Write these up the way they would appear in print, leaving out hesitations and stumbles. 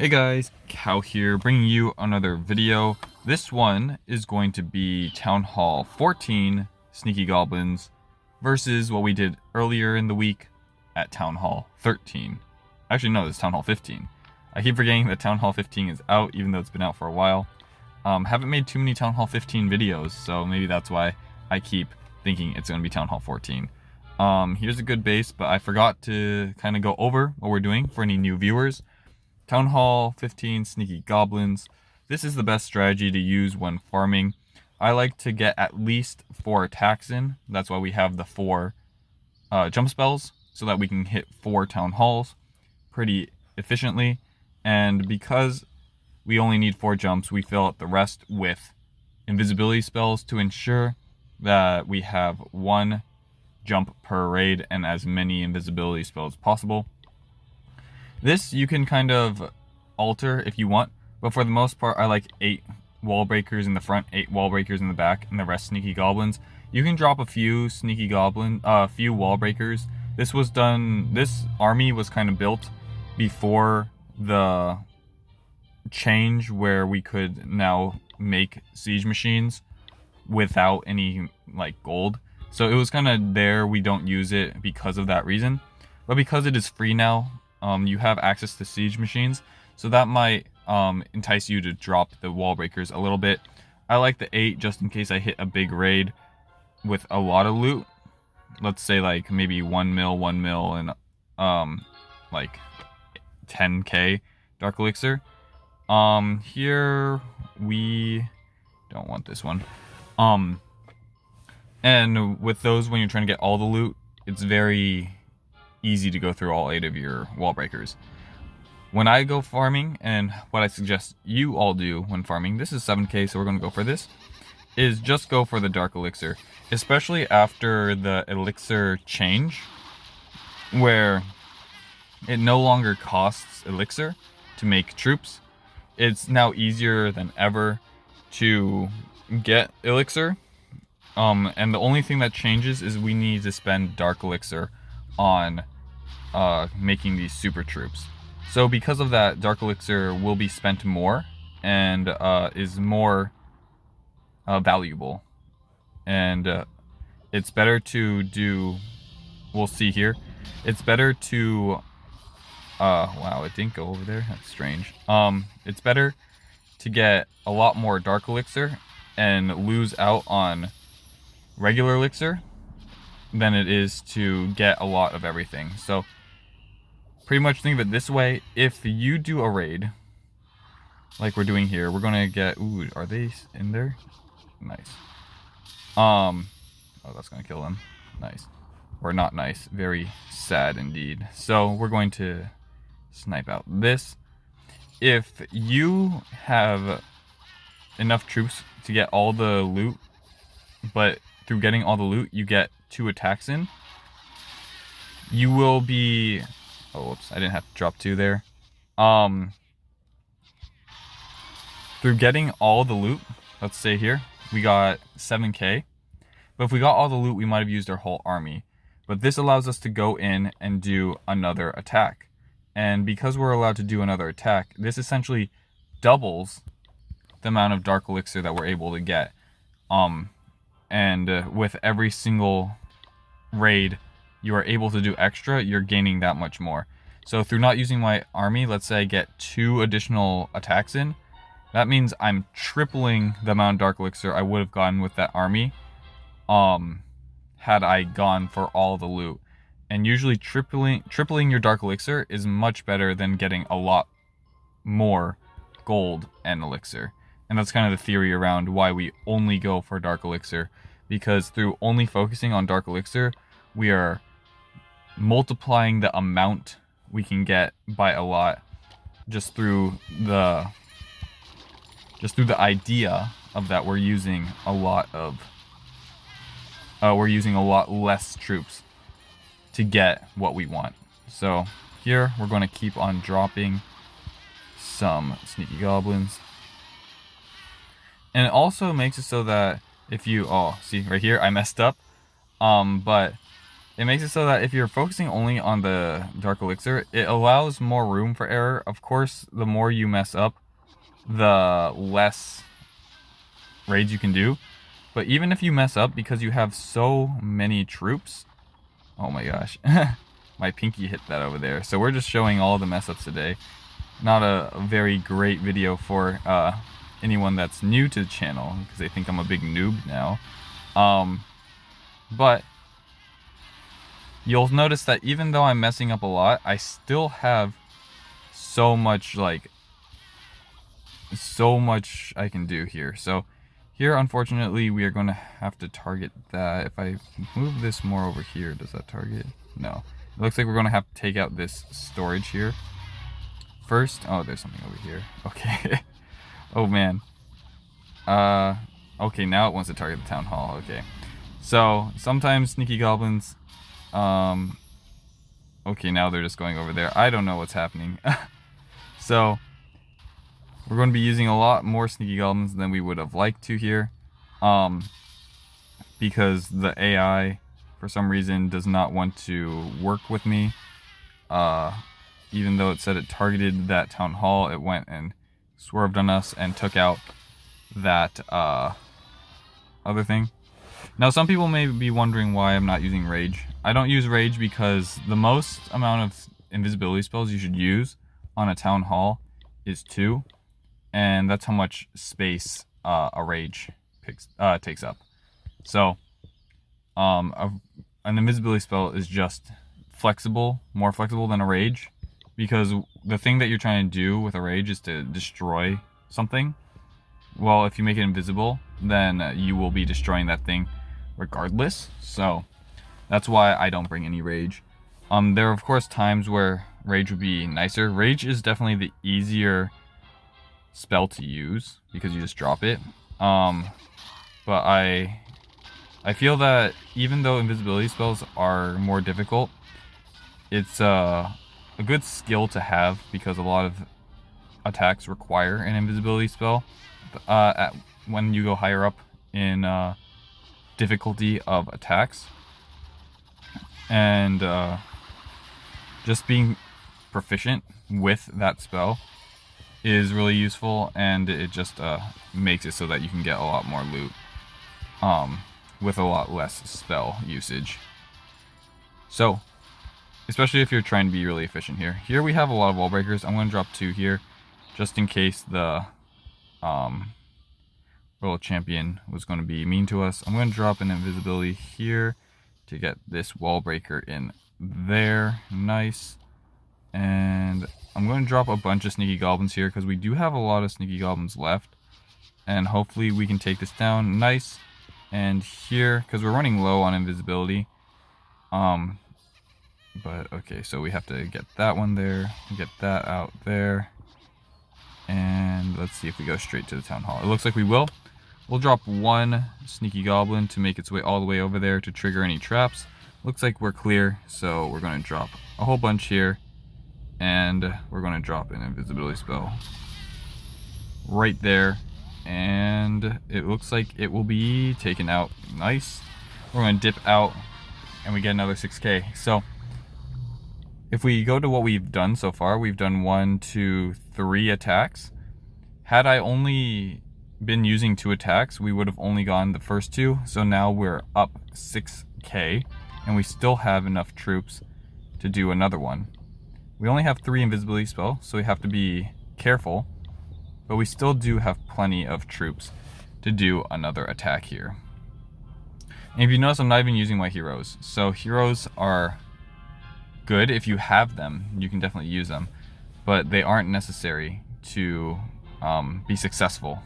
Hey guys, Cow here, bringing you another video. This one is going to be Town Hall 14 Sneaky Goblins versus what we did earlier in the week at Town Hall 13. Actually, no, this is Town Hall 15. I keep forgetting that Town Hall 15 is out, even though it's been out for a while. Haven't made too many Town Hall 15 videos, so maybe that's why I keep thinking it's going to be Town Hall 14. Here's a good base, but I forgot to kind of go over what we're doing for any new viewers. Town Hall 15 Sneaky Goblins. This is the best strategy to use when farming. I like to get at least 4 attacks in. That's why we have the 4 jump spells, so that we can hit 4 town halls pretty efficiently. And because we only need 4 jumps, we fill out the rest with invisibility spells to ensure that we have 1 jump per raid and as many invisibility spells as possible. This you can kind of alter if you want, but for the most part I like 8 wall breakers in the front, 8 wall breakers in the back, and the rest sneaky goblins. You can drop a few few wall breakers. This army was kind of built before the change where we could now make siege machines without any like gold. So it was kind of there, we don't use it because of that reason. But because it is free now, you have access to siege machines, so that might entice you to drop the wall breakers a little bit. I like the 8 just in case I hit a big raid with a lot of loot. Let's say like maybe 1 mil, and like 10k dark elixir. Here we don't want this one. And with those, when you're trying to get all the loot, it's very easy to go through all 8 of your wall breakers. When I go farming, and what I suggest you all do when farming, this is 7k, so we're going to go for this, is just go for the dark elixir. Especially after the elixir change, where it no longer costs elixir to make troops. It's now easier than ever to get elixir. And the only thing that changes is we need to spend dark elixir on making these super troops. So because of that, dark elixir will be spent more and is more valuable. And it's better to do, we'll see here, it's better to wow, it didn't go over there, that's strange. It's better to get a lot more dark elixir and lose out on regular elixir than it is to get a lot of everything. So pretty much think of it this way: if you do a raid like we're doing here, we're gonna get, ooh, are they in there? Nice. Oh, that's gonna kill them. Nice. Or not nice, very sad indeed. So we're going to snipe out this. If you have enough troops to get all the loot, but through getting all the loot you get 2 attacks in, you will be, oh whoops, I didn't have to drop 2 there. Through getting all the loot, let's say here we got 7k, but if we got all the loot we might have used our whole army. But this allows us to go in and do another attack, and because we're allowed to do another attack, this essentially doubles the amount of dark elixir that we're able to get. And with every single raid you are able to do extra, you're gaining that much more. So through not using my army, let's say I get 2 additional attacks in, that means I'm tripling the amount of dark elixir I would have gotten with that army had I gone for all the loot. And usually tripling your dark elixir is much better than getting a lot more gold and elixir. And that's kind of the theory around why we only go for dark elixir, because through only focusing on dark elixir, we are multiplying the amount we can get by a lot, just through the idea of that we're using a lot less troops to get what we want. So here we're going to keep on dropping some sneaky goblins. And it also makes it so that if you, oh, see right here, I messed up. But it makes it so that if you're focusing only on the Dark Elixir, it allows more room for error. Of course, the more you mess up, the less raids you can do. But even if you mess up, because you have so many troops, oh my gosh, my pinky hit that over there. So we're just showing all the mess ups today. Not a very great video for anyone that's new to the channel, because they think I'm a big noob now. But you'll notice that even though I'm messing up a lot, I still have so much I can do here. So here, unfortunately, we are going to have to target that. If I move this more over here, does that target? No. It looks like we're going to have to take out this storage here first. Oh, there's something over here. Okay. Oh, man. Okay, now it wants to target the town hall. Okay. So, sometimes sneaky goblins... Okay, now they're just going over there. I don't know what's happening. So... we're going to be using a lot more sneaky goblins than we would have liked to here, because the AI, for some reason, does not want to work with me. Even though it said it targeted that town hall, it went and swerved on us and took out that other thing. Now, some people may be wondering why I'm not using Rage. I don't use Rage because the most amount of invisibility spells you should use on a town hall is 2. And that's how much space a Rage takes up. So, an invisibility spell is just flexible, more flexible than a Rage, because the thing that you're trying to do with a Rage is to destroy something. Well, if you make it invisible, then you will be destroying that thing regardless. So, that's why I don't bring any Rage. There are, of course, times where Rage would be nicer. Rage is definitely the easier spell to use because you just drop it. But I feel that even though invisibility spells are more difficult, it's a good skill to have because a lot of attacks require an invisibility spell when you go higher up in difficulty of attacks. And just being proficient with that spell is really useful, and it just makes it so that you can get a lot more loot with a lot less spell usage. So, especially if you're trying to be really efficient here. Here we have a lot of wall breakers. I'm going to drop 2 here, just in case the Royal Champion was going to be mean to us. I'm going to drop an invisibility here to get this wall breaker in there. Nice. And I'm going to drop a bunch of sneaky goblins here because we do have a lot of sneaky goblins left. And hopefully we can take this down. Nice. And here, because we're running low on invisibility. But okay, so we have to get that one there. Get that out there. And let's see if we go straight to the town hall. It looks like we will. We'll drop 1 sneaky goblin to make its way all the way over there to trigger any traps. Looks like we're clear, so we're going to drop a whole bunch here. And we're going to drop an invisibility spell right there. And it looks like it will be taken out. Nice. We're going to dip out and we get another 6k. So if we go to what we've done so far, we've done 1, 2, 3 attacks. Had I only been using 2 attacks, we would have only gone the first 2. So now we're up 6k and we still have enough troops to do another one. We only have 3 invisibility spells, so we have to be careful. But we still do have plenty of troops to do another attack here. And if you notice, I'm not even using my heroes. So heroes are good. If you have them, you can definitely use them. But they aren't necessary to be successful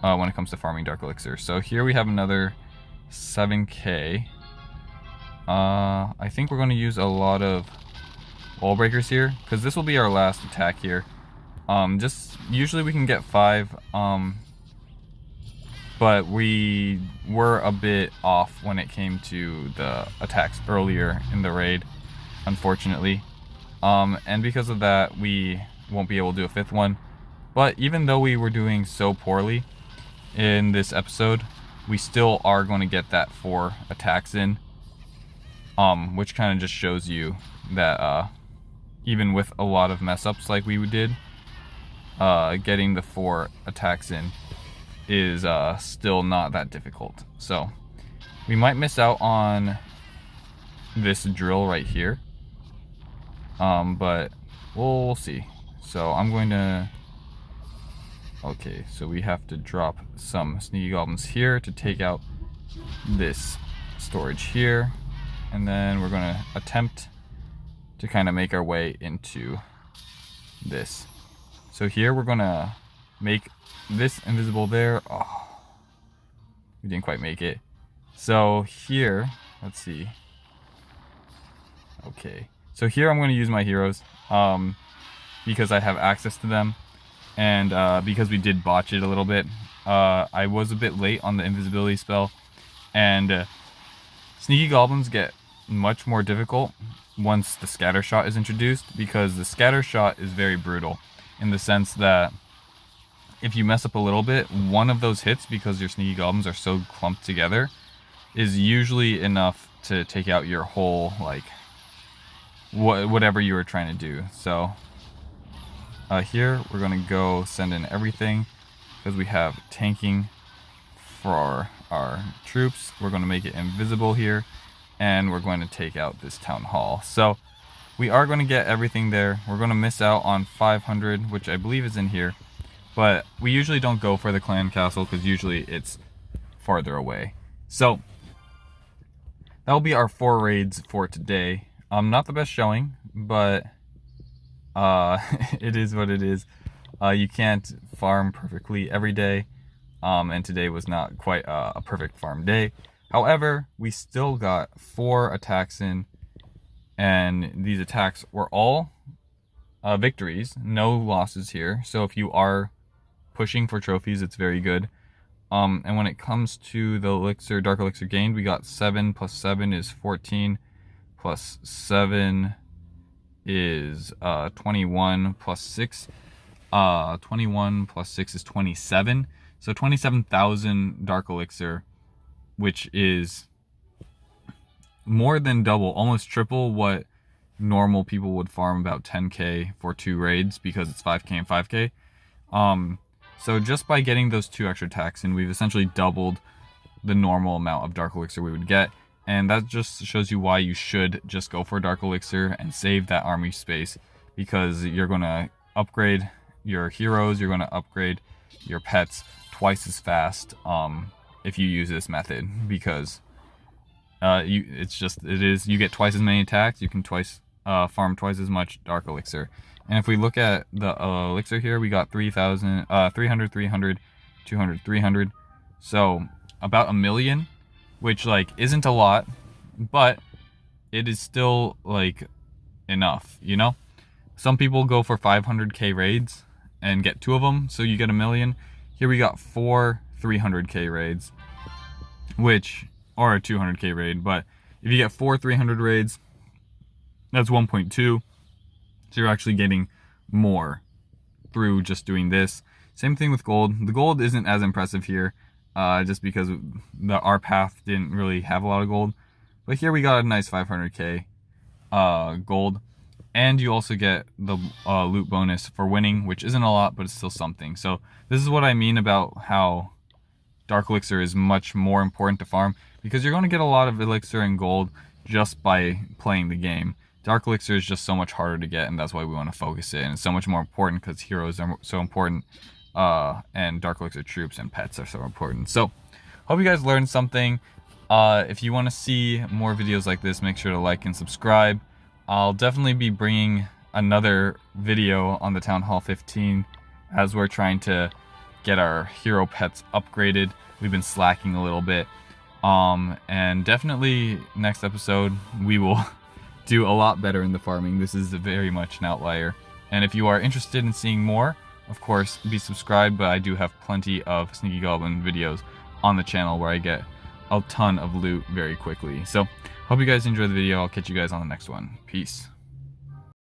when it comes to farming Dark Elixir. So here we have another 7k. I think we're going to use a lot of wall breakers here, because this will be our last attack here. Just usually we can get 5, but we were a bit off when it came to the attacks earlier in the raid, unfortunately. And because of that, we won't be able to do a 5th one. But even though we were doing so poorly in this episode, we still are going to get that 4 attacks in. which kind of just shows you that even with a lot of mess ups like we did, getting the 4 attacks in is still not that difficult. So we might miss out on this drill right here, but we'll see. So I'm going to, okay, so we have to drop some sneaky goblins here to take out this storage here, and then we're going to attempt to kind of make our way into this. So here we're going to make this invisible there. Oh, we didn't quite make it. So here, let's see. Okay, so here I'm going to use my heroes because I have access to them, and because we did botch it a little bit. I was a bit late on the invisibility spell, and sneaky goblins get much more difficult once the scatter shot is introduced, because the scatter shot is very brutal in the sense that if you mess up a little bit, one of those hits, because your sneaky goblins are so clumped together, is usually enough to take out your whole, like, whatever you were trying to do. So here we're going to go send in everything because we have tanking for our troops. We're going to make it invisible here, and we're going to take out this town hall. So we are going to get everything there. We're going to miss out on 500, which I believe is in here, but we usually don't go for the clan castle because usually it's farther away. So that will be our 4 raids for today. Not the best showing, but it is what it is. You can't farm perfectly every day, and today was not quite a perfect farm day. However, we still got 4 attacks in, and these attacks were all victories, no losses here. So if you are pushing for trophies, it's very good. And when it comes to the elixir, dark elixir gained, we got 7 plus 7 is 14, plus 7 is 21, plus 6, 21 plus 6 is 27. So 27,000 dark elixir, which is more than double, almost triple what normal people would farm, about 10k for 2 raids, because it's 5k and 5k. So just by getting those 2 extra attacks in, we've essentially doubled the normal amount of dark elixir we would get. And that just shows you why you should just go for dark elixir and save that army space, because you're going to upgrade your heroes, you're going to upgrade your pets twice as fast if you use this method, because you get twice as many attacks, you can farm twice as much dark elixir. And if we look at the elixir here, we got 300, 300, 200, 300. So about 1 million, which like isn't a lot, but it is still like enough, you know? Some people go for 500k raids and get 2 of them, so you get 1 million. Here we got 4 300k raids, or a 200k raid, but if you get 4 300 raids, that's 1.2. So you're actually getting more through just doing this. Same thing with gold. The gold isn't as impressive here, just because our path didn't really have a lot of gold. But here we got a nice 500k gold. And you also get the loot bonus for winning, which isn't a lot, but it's still something. So this is what I mean about how dark elixir is much more important to farm, because you're going to get a lot of elixir and gold just by playing the game. Dark elixir is just so much harder to get, and that's why we want to focus it. And it's so much more important because heroes are so important, and dark elixir troops and pets are so important. So hope you guys learned something. If you want to see more videos like this, make sure to like and subscribe. I'll definitely be bringing another video on the Town Hall 15 as we're trying to get our hero pets upgraded. We've been slacking a little bit. And definitely next episode we will do a lot better in the farming. This is very much an outlier. And if you are interested in seeing more, of course, be subscribed, but I do have plenty of Sneaky Goblin videos on the channel where I get a ton of loot very quickly. So hope you guys enjoyed the video. I'll catch you guys on the next one. Peace.